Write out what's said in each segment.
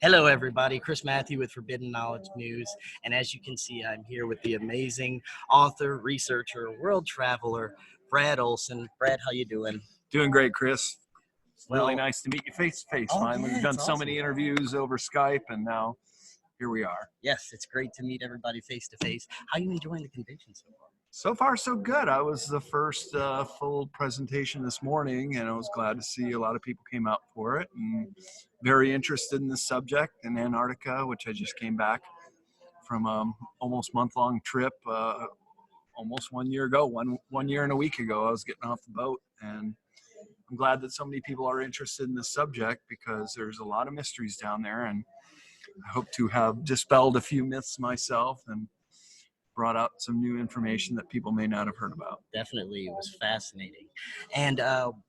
Hello, everybody. Chris Matthew with Forbidden Knowledge News. And as you can see, I'm here with the amazing author, researcher, world traveler, Brad Olsen. Brad, how you doing? Doing great, Chris. Really Well, nice to meet you face to face. oh, Finally, yeah, we've done it's so awesome. many interviews over Skype, and now here we are. Yes, it's great to meet everybody face to face. How are you enjoying the convention so far? So far, so good. I was the first full presentation this morning, and I was glad to see a lot of people came out for it, and very interested in the subject in Antarctica, which I just came back from almost month-long trip. Almost 1 year ago, one year and a week ago, I was getting off the boat, and I'm glad that so many people are interested in this subject because there's a lot of mysteries down there, and I hope to have dispelled a few myths myself and brought out some new information that people may not have heard about. Definitely, it was fascinating. And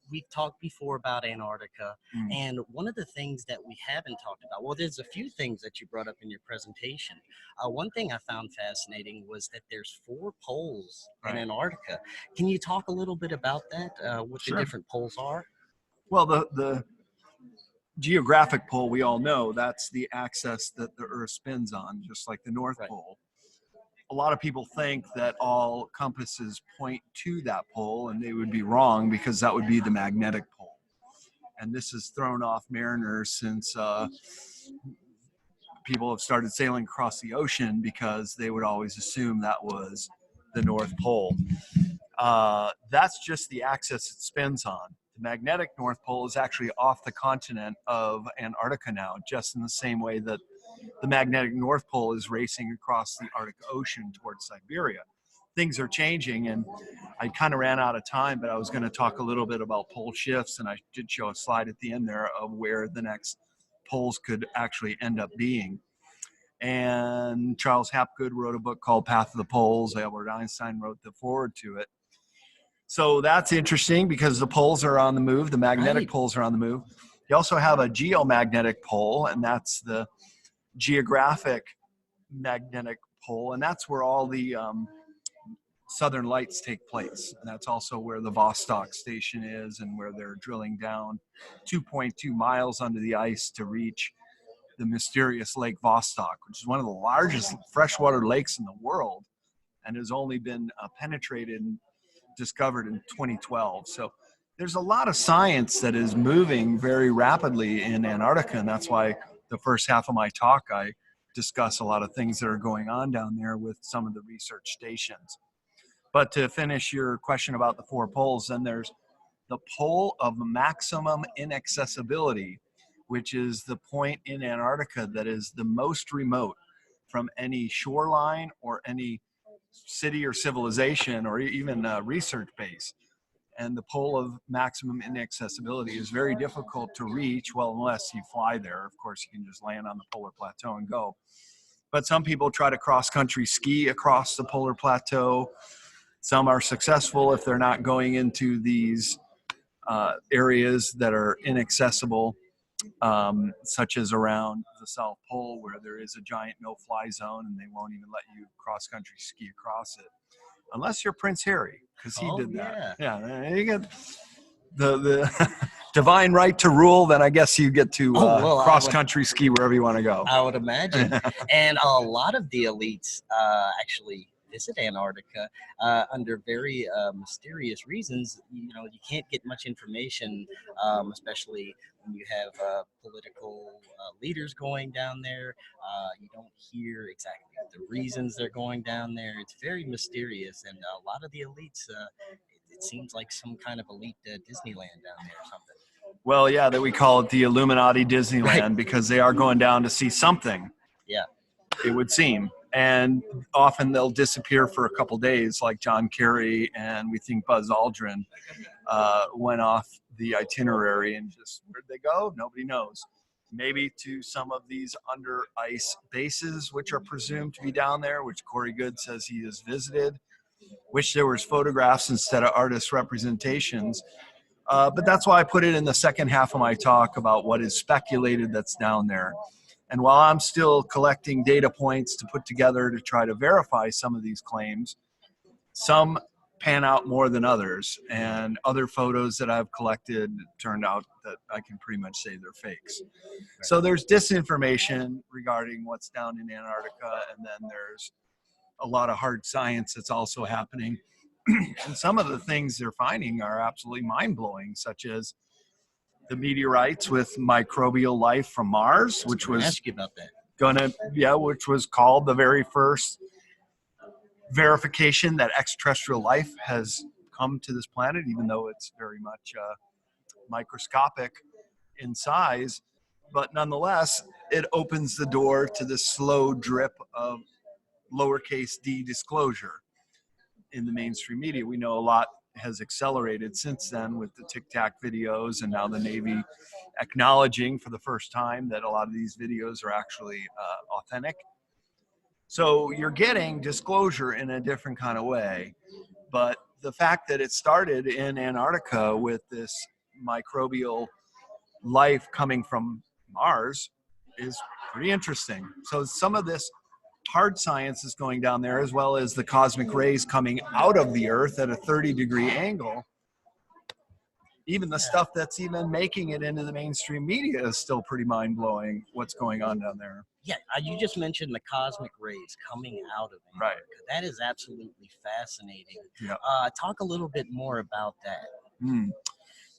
we've talked before about Antarctica. And one of the things that we haven't talked about, well, there's a few things that you brought up in your presentation. One thing I found fascinating was that there's 4 poles in Antarctica. Can you talk a little bit about that, what the different poles are? Well, the geographic pole, we all know, that's the axis that the Earth spins on, just like the North Pole. A lot of people think that all compasses point to that pole, and they would be wrong because that would be the magnetic pole. And this has thrown off mariners since people have started sailing across the ocean because they would always assume that was the North Pole. That's just the axis it spins on. The magnetic North Pole is actually off the continent of Antarctica now, just in the same way that the magnetic North Pole is racing across the Arctic Ocean towards Siberia. Things are changing, and I kind of ran out of time, but I was going to talk a little bit about pole shifts, and I did show a slide at the end there of where the next poles could actually end up being. And Charles Hapgood wrote a book called Path of the Poles. Albert Einstein wrote the foreword to it. So that's interesting because the poles are on the move. The magnetic poles are on the move. You also have a geomagnetic pole, and that's the geographic magnetic pole, and that's where all the southern lights take place. And that's also where the Vostok station is, and where they're drilling down 2.2 miles under the ice to reach the mysterious Lake Vostok, which is one of the largest freshwater lakes in the world, and has only been penetrated and discovered in 2012. So there's a lot of science that is moving very rapidly in Antarctica, and that's why the first half of my talk I discuss a lot of things that are going on down there with some of the research stations. But to finish your question about the 4 poles, then there's the pole of maximum inaccessibility, which is the point in Antarctica that is the most remote from any shoreline or any city or civilization or even a research base. And the pole of maximum inaccessibility is very difficult to reach, well, unless you fly there. Of course, you can just land on the polar plateau and go. But some people try to cross-country ski across the polar plateau. Some are successful if they're not going into these areas that are inaccessible, such as around the South Pole, where there is a giant no-fly zone and they won't even let you cross-country ski across it. Unless you're Prince Harry, because he did that. Yeah, you get the divine right to rule, then I guess you get to cross-country ski wherever you want to go. I would imagine. And a lot of the elites actually visit Antarctica under very mysterious reasons. You know, you can't get much information, especially when you have political leaders going down there. You don't hear exactly the reasons they're going down there. It's very mysterious, and a lot of the elites, it seems like some kind of elite Disneyland down there or something. Well, yeah, that we call it the Illuminati Disneyland because they are going down to see something. Yeah, it would seem. And often they'll disappear for a couple days, like John Kerry and we think Buzz Aldrin went off the itinerary and just, where'd they go? Nobody knows. Maybe to some of these under ice bases, which are presumed to be down there, which Corey Good says he has visited. Wish there was photographs instead of artist representations. But that's why I put it in the second half of my talk about what is speculated that's down there. And while I'm still collecting data points to put together to try to verify some of these claims, some pan out more than others, and other photos that I've collected turned out that I can pretty much say they're fakes. So there's disinformation regarding what's down in Antarctica, and then there's a lot of hard science that's also happening. And some of the things they're finding are absolutely mind-blowing, such as the meteorites with microbial life from Mars, which was ask you about that. which was called the very first verification that extraterrestrial life has come to this planet, even though it's very much microscopic in size. But nonetheless, it opens the door to the slow drip of lowercase d disclosure in the mainstream media. We know a lot has accelerated since then with the Tic Tac videos, and now the Navy acknowledging for the first time that a lot of these videos are actually authentic. So you're getting disclosure in a different kind of way. But the fact that it started in Antarctica with this microbial life coming from Mars is pretty interesting. So some of this hard science is going down there, as well as the cosmic rays coming out of the Earth at a 30-degree angle. Even the stuff that's even making it into the mainstream media is still pretty mind-blowing what's going on down there. Yeah, you just mentioned the cosmic rays coming out of Antarctica. Right. That is absolutely fascinating. Yeah. Talk a little bit more about that.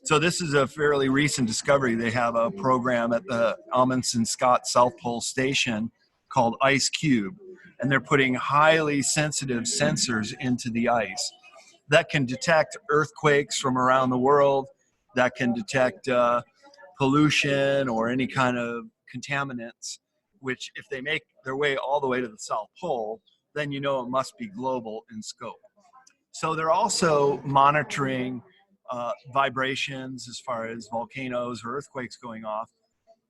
So this is a fairly recent discovery. They have a program at the Amundsen Scott South Pole Station called Ice Cube, and they're putting highly sensitive sensors into the ice that can detect earthquakes from around the world, that can detect pollution or any kind of contaminants, which if they make their way all the way to the South Pole, then you know it must be global in scope. So they're also monitoring vibrations as far as volcanoes or earthquakes going off.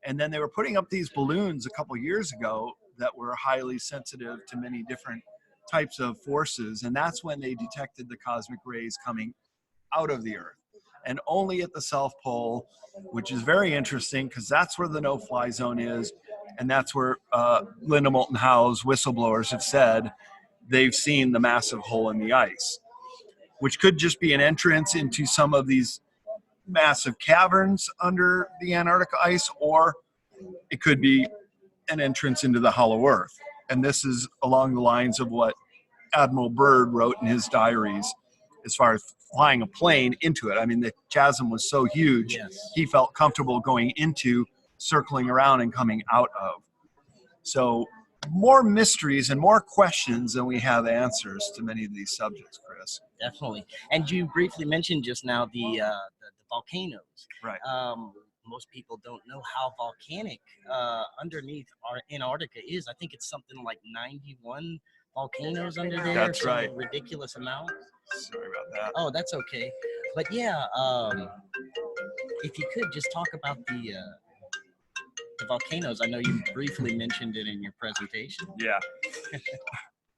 And then they were putting up these balloons a couple years ago that were highly sensitive to many different types of forces. And that's when they detected the cosmic rays coming out of the Earth. And only at the South Pole, which is very interesting because that's where the no-fly zone is. And that's where Linda Moulton Howe's whistleblowers have said they've seen the massive hole in the ice, which could just be an entrance into some of these massive caverns under the Antarctic ice, or it could be an entrance into the hollow earth. And this is along the lines of what Admiral Byrd wrote in his diaries as far as flying a plane into it. I mean, the chasm was so huge, yes, he felt comfortable going into, circling around, and coming out of. So more mysteries and more questions than we have answers to many of these subjects, Chris. Definitely. And you briefly mentioned just now the volcanoes. Right. Most people don't know how volcanic underneath our Antarctica is. I think it's something like 91 volcanoes under there. That's right. Ridiculous amount. Sorry about that. Oh, that's okay. But yeah, if you could just talk about the volcanoes. I know you briefly mentioned it in your presentation. Yeah.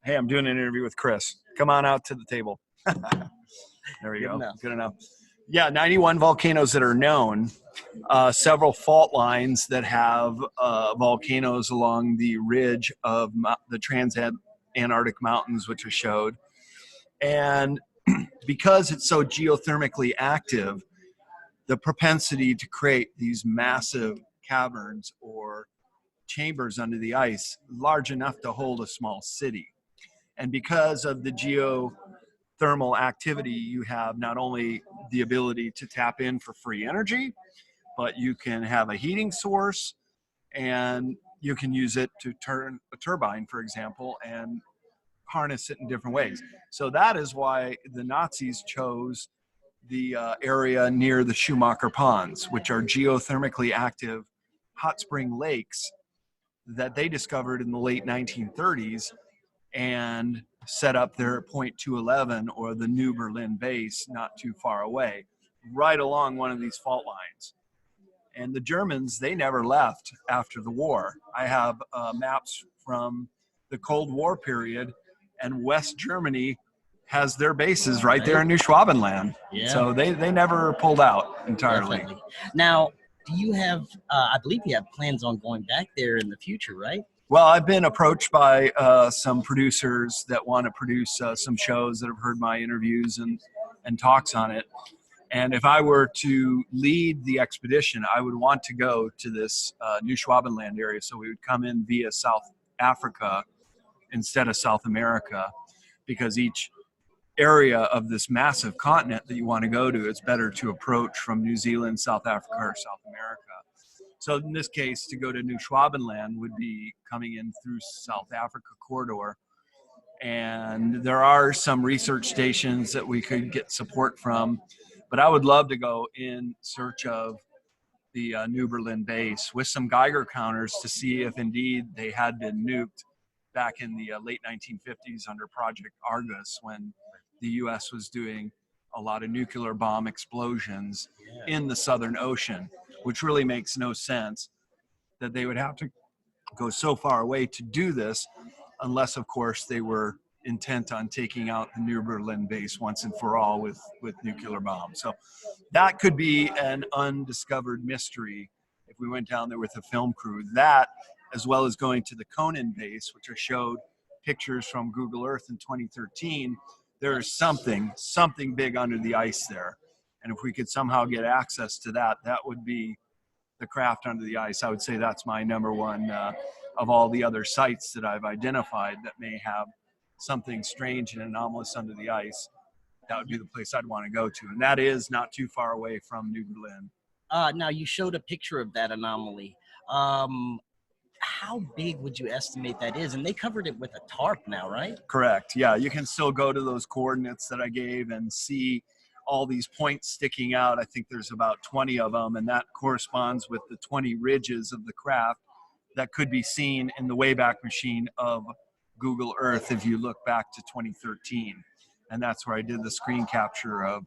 Hey, I'm doing an interview with Chris. Come on out to the table. There we go. Good enough. Yeah, 91 volcanoes that are known. Several fault lines that have volcanoes along the ridge of the Trans-Antarctic Mountains, which I showed. And because it's so geothermically active, the propensity to create these massive caverns or chambers under the ice large enough to hold a small city. And because of the geothermal activity, you have not only the ability to tap in for free energy, but you can have a heating source, and you can use it to turn a turbine, for example, and harness it in different ways. So that is why the Nazis chose the area near the Schumacher Ponds, which are geothermically active hot spring lakes that they discovered in the late 1930s and set up their Point 211, or the New Berlin base, not too far away, right along one of these fault lines. And the Germans, they never left after the war. I have maps from the Cold War period, and West Germany has their bases right there in New Schwabenland. Yeah. So they never pulled out entirely. Definitely. Now, do you have, I believe you have plans on going back there in the future, right? Well, I've been approached by some producers that want to produce some shows that have heard my interviews and talks on it. And if I were to lead the expedition, I would want to go to this New Schwabenland area. So we would come in via South Africa instead of South America, because each area of this massive continent that you want to go to, it's better to approach from New Zealand, South Africa, or South America. So in this case, to go to New Schwabenland would be coming in through South Africa corridor. And there are some research stations that we could get support from, but I would love to go in search of the New Berlin base with some Geiger counters to see if indeed they had been nuked back in the late 1950s under Project Argus, when the US was doing a lot of nuclear bomb explosions in the Southern Ocean, which really makes no sense that they would have to go so far away to do this, unless, of course, they were intent on taking out the New Berlin base once and for all with nuclear bombs. So that could be an undiscovered mystery if we went down there with a film crew. That, as well as going to the Conan base, which I showed pictures from Google Earth in 2013, there is something big under the ice there. And if we could somehow get access to that, that would be the craft under the ice. I would say that's my number one of all the other sites that I've identified that may have something strange and anomalous under the ice. That would be the place I'd want to go to. And that is not too far away from New Berlin. Now, you showed a picture of that anomaly. How big would you estimate that is? And they covered it with a tarp now, right? Correct. Yeah, you can still go to those coordinates that I gave and see all these points sticking out. I think there's about 20 of them, and that corresponds with the 20 ridges of the craft that could be seen in the Wayback Machine of Google Earth if you look back to 2013. And that's where I did the screen capture of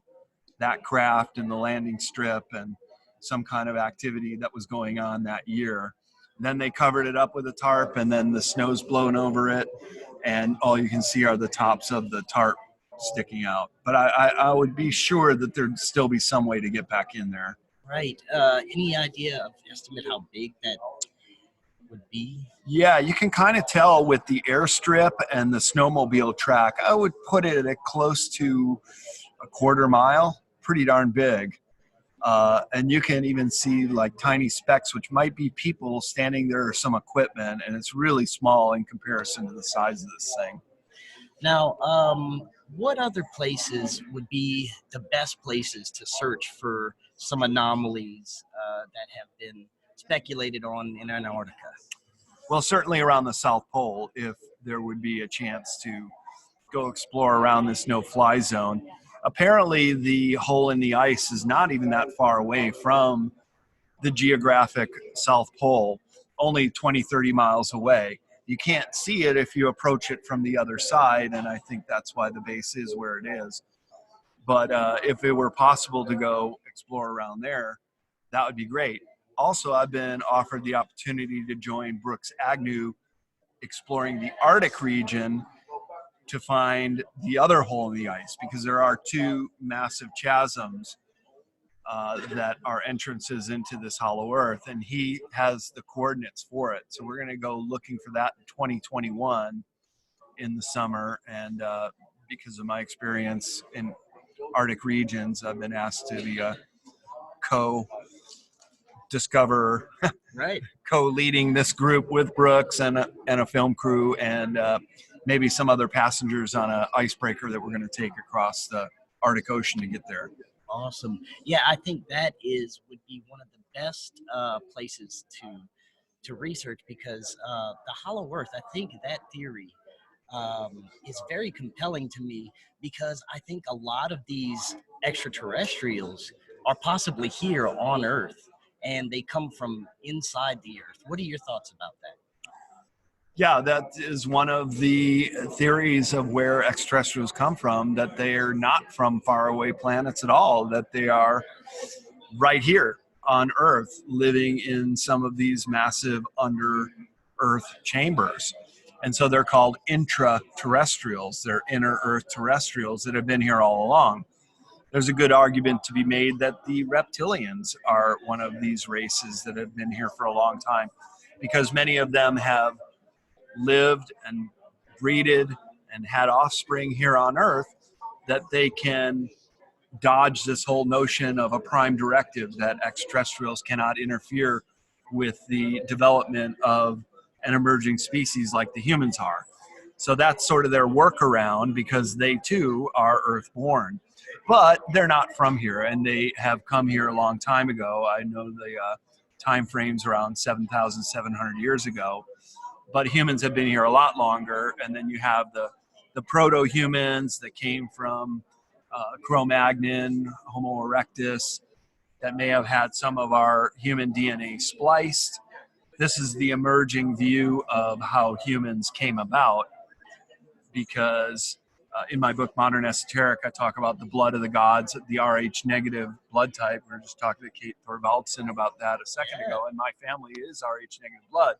that craft and the landing strip and some kind of activity that was going on that year. And then they covered it up with a tarp, and then the snow's blown over it, and all you can see are the tops of the tarp sticking out. But I would be sure that there'd still be some way to get back in there. Right. Any idea of estimate how big that would be? Yeah, you can kind of tell with the airstrip and the snowmobile track. I would put it at close to a quarter mile, pretty darn big. And you can even see like tiny specks, which might be people standing there or some equipment, and it's really small in comparison to the size of this thing. Now, what other places would be the best places to search for some anomalies that have been speculated on in Antarctica? Well, certainly around the South Pole, if there would be a chance to go explore around this no-fly zone. Apparently, the hole in the ice is not even that far away from the geographic South Pole, only 20, 30 miles away. You can't see it if you approach it from the other side, and I think that's why the base is where it is. But if it were possible to go explore around there, that would be great. Also, I've been offered the opportunity to join Brooks Agnew exploring the Arctic region to find the other hole in the ice, because there are two massive chasms that are entrances into this hollow earth, and he has the coordinates for it. So we're going to go looking for that in 2021 in the summer. And because of my experience in Arctic regions, I've been asked to be a co-discoverer, Right. co-leading this group with Brooks and a film crew, and maybe some other passengers on an icebreaker that we're going to take across the Arctic Ocean to get there. Awesome. Yeah, I think that would be one of the best places to research, because the hollow earth, I think that theory is very compelling to me, because I think a lot of these extraterrestrials are possibly here on Earth, and they come from inside the Earth. What are your thoughts about that? Yeah, that is one of the theories of where extraterrestrials come from, that they are not from faraway planets at all, that they are right here on Earth, living in some of these massive under-Earth chambers. And so they're called intraterrestrials. They're inner-Earth terrestrials that have been here all along. There's a good argument to be made that the reptilians are one of these races that have been here for a long time, because many of them have lived and breeded and had offspring here on Earth, that they can dodge this whole notion of a prime directive that extraterrestrials cannot interfere with the development of an emerging species like the humans are. So that's sort of their workaround, because they too are Earth-born, but they're not from here, and they have come here a long time ago. I know the time frames around 7,700 years ago, but humans have been here a lot longer. And then you have the proto-humans that came from Cro-Magnon, Homo erectus, that may have had some of our human DNA spliced. This is the emerging view of how humans came about, because in my book, Modern Esoteric, I talk about the blood of the gods, the Rh negative blood type. We were just talking to Kate Thorvaldsen about that a second ago, and my family is Rh negative blood.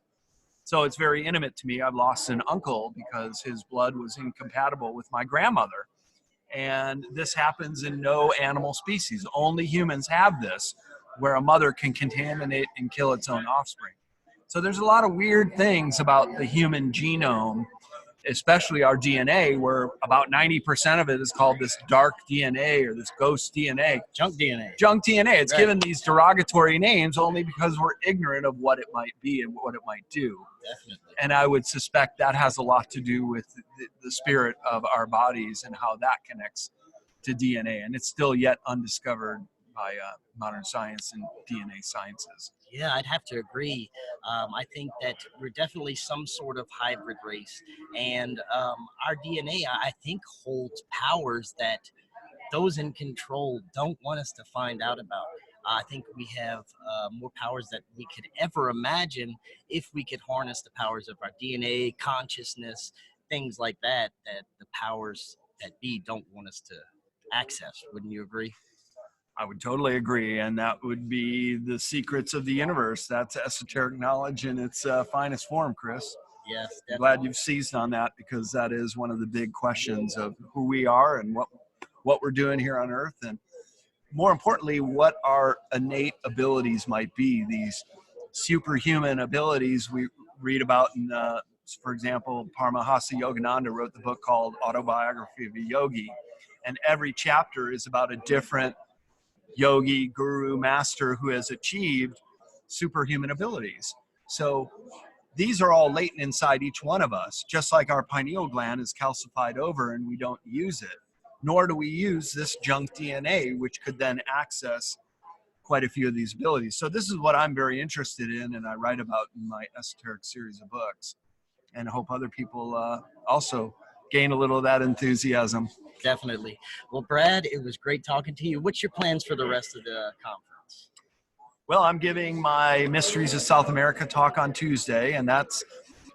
So it's very intimate to me. I've lost an uncle because his blood was incompatible with my grandmother. And this happens in no animal species. Only humans have this, where a mother can contaminate and kill its own offspring. So there's a lot of weird things about the human genome, especially our DNA, where about 90% of it is called this dark DNA or this ghost DNA. Junk DNA. Junk DNA. It's Right. given these derogatory names only because we're ignorant of what it might be and what it might do. Definitely. And I would suspect that has a lot to do with the spirit of our bodies and how that connects to DNA. And it's still yet undiscovered by modern science and DNA sciences. Yeah, I'd have to agree. I think that we're definitely some sort of hybrid race, and our DNA, I think, holds powers that those in control don't want us to find out about. I think we have more powers that we could ever imagine if we could harness the powers of our DNA, consciousness, things like that, that the powers that be don't want us to access. Wouldn't you agree? I would totally agree, and that would be the secrets of the universe. That's esoteric knowledge in its finest form, Chris. Yes, I'm definitely. glad you've seized on that, because that is one of the big questions of who we are and what we're doing here on Earth, and more importantly, what our innate abilities might be, these superhuman abilities we read about in, for example, Paramahansa Yogananda wrote the book called Autobiography of a Yogi, and every chapter is about a different yogi, guru, master who has achieved superhuman abilities. So these are all latent inside each one of us, just like our pineal gland is calcified over and we don't use it, nor do we use this junk DNA, which could then access quite a few of these abilities. So this is what I'm very interested in, and I write about in my esoteric series of books, and I hope other people also gain a little of that enthusiasm. Definitely. Well, Brad, it was great talking to you. What's your plans for the rest of the conference? Well, I'm giving my Mysteries of South America talk on Tuesday, and that's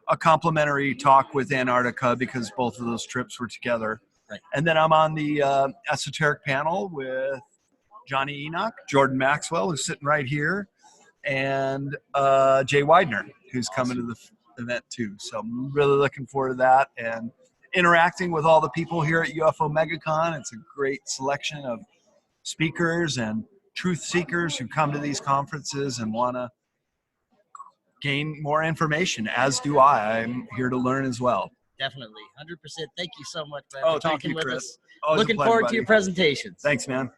a complimentary talk with Antarctica because both of those trips were together. Right. And then I'm on the esoteric panel with Johnny Enoch, Jordan Maxwell, who's sitting right here, and Jay Widener, who's coming to the event too. So I'm really looking forward to that and interacting with all the people here at UFO Megacon. It's a great selection of speakers and truth seekers who come to these conferences and want to gain more information, as do I. I'm here to learn as well. Definitely. 100%. Thank you so much, Brad, Oh, for thank talking you, with Chris. us. Always a Looking pleasure, forward buddy. to your presentations. Thanks, man.